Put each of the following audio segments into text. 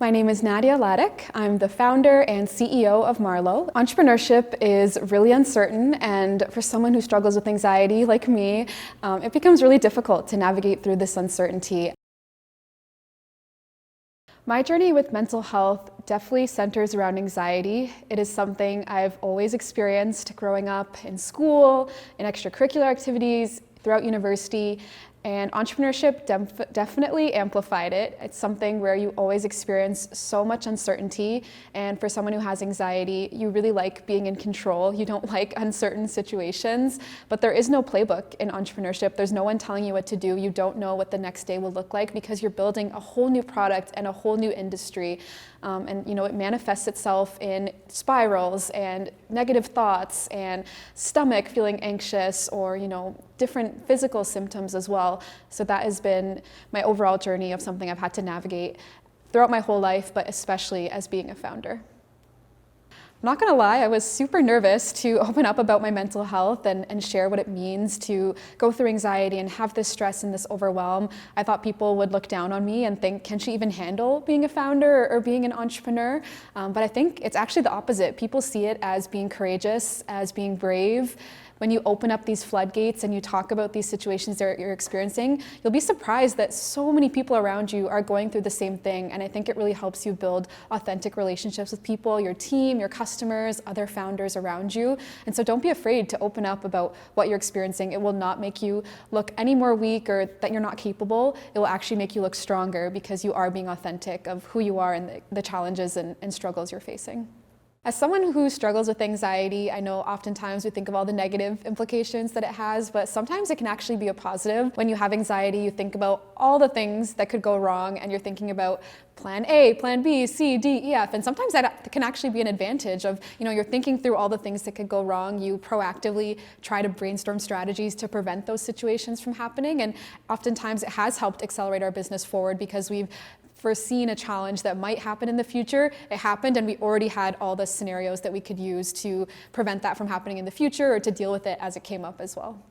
My name is Nadia Ladak. I'm the founder and CEO of Marlow. Entrepreneurship is really uncertain, and for someone who struggles with anxiety like me, it becomes really difficult to navigate through this uncertainty. My journey with mental health definitely centers around anxiety. It is something I've always experienced growing up in school, in extracurricular activities, throughout university, and entrepreneurship definitely amplified it. It's something where you always experience so much uncertainty, and for someone who has anxiety, you really like being in control. You don't like uncertain situations, but there is no playbook in entrepreneurship. There's no one telling you what to do. You don't know what the next day will look like because you're building a whole new product and a whole new industry. It manifests itself in spirals and negative thoughts and stomach feeling anxious, or different physical symptoms as well. So that has been my overall journey of something I've had to navigate throughout my whole life, but especially as being a founder. I'm not gonna lie, I was super nervous to open up about my mental health and share what it means to go through anxiety and have this stress and this overwhelm. I thought people would look down on me and think, can she even handle being a founder or being an entrepreneur? But I think it's actually the opposite. People see it as being courageous, as being brave. When you open up these floodgates and you talk about these situations that you're experiencing, you'll be surprised that so many people around you are going through the same thing. And I think it really helps you build authentic relationships with people, your team, your customers, other founders around you. And so don't be afraid to open up about what you're experiencing. It will not make you look any more weak or that you're not capable. It will actually make you look stronger because you are being authentic of who you are and the challenges and struggles you're facing. As someone who struggles with anxiety, I know oftentimes we think of all the negative implications that it has, but sometimes it can actually be a positive. When you have anxiety, you think about all the things that could go wrong, and you're thinking about plan A, plan B, C, D, E, F, and sometimes that can actually be an advantage of, you're thinking through all the things that could go wrong. You proactively try to brainstorm strategies to prevent those situations from happening, and oftentimes it has helped accelerate our business forward because we've foreseen a challenge that might happen in the future. It happened, and we already had all the scenarios that we could use to prevent that from happening in the future or to deal with it as it came up as well.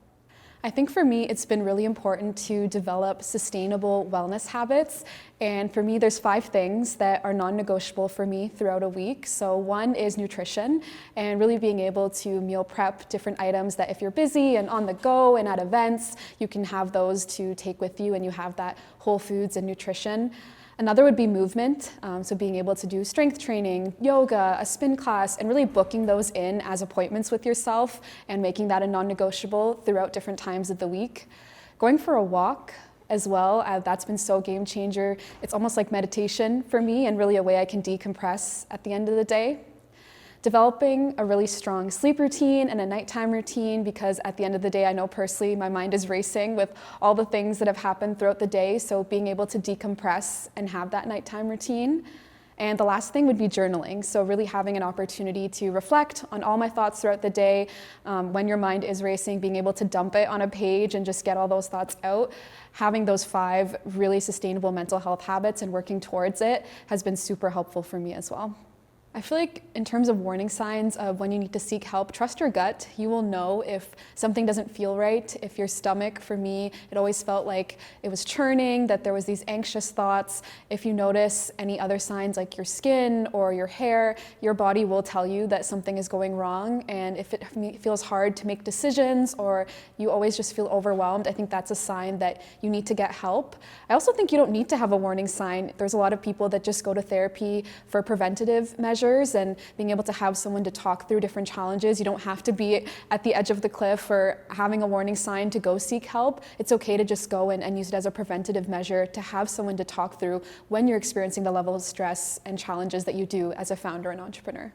I think for me, it's been really important to develop sustainable wellness habits. And for me, there's 5 things that are non-negotiable for me throughout a week. So one is nutrition, and really being able to meal prep different items that if you're busy and on the go and at events, you can have those to take with you and you have that whole foods and nutrition. Another would be movement, so being able to do strength training, yoga, a spin class, and really booking those in as appointments with yourself and making that a non-negotiable throughout different times of the week. Going for a walk as well, that's been so game changer. It's almost like meditation for me and really a way I can decompress at the end of the day. Developing a really strong sleep routine and a nighttime routine, because at the end of the day, I know personally my mind is racing with all the things that have happened throughout the day, so being able to decompress and have that nighttime routine. And the last thing would be journaling, so really having an opportunity to reflect on all my thoughts throughout the day. When your mind is racing, being able to dump it on a page and just get all those thoughts out. Having those 5 really sustainable mental health habits and working towards it has been super helpful for me as well. I feel like in terms of warning signs of when you need to seek help, trust your gut. You will know if something doesn't feel right. If your stomach, for me, it always felt like it was churning, that there was these anxious thoughts. If you notice any other signs like your skin or your hair, your body will tell you that something is going wrong. And if it feels hard to make decisions or you always just feel overwhelmed, I think that's a sign that you need to get help. I also think you don't need to have a warning sign. There's a lot of people that just go to therapy for preventative measures and being able to have someone to talk through different challenges. You don't have to be at the edge of the cliff or having a warning sign to go seek help. It's okay to just go and use it as a preventative measure to have someone to talk through when you're experiencing the level of stress and challenges that you do as a founder and entrepreneur.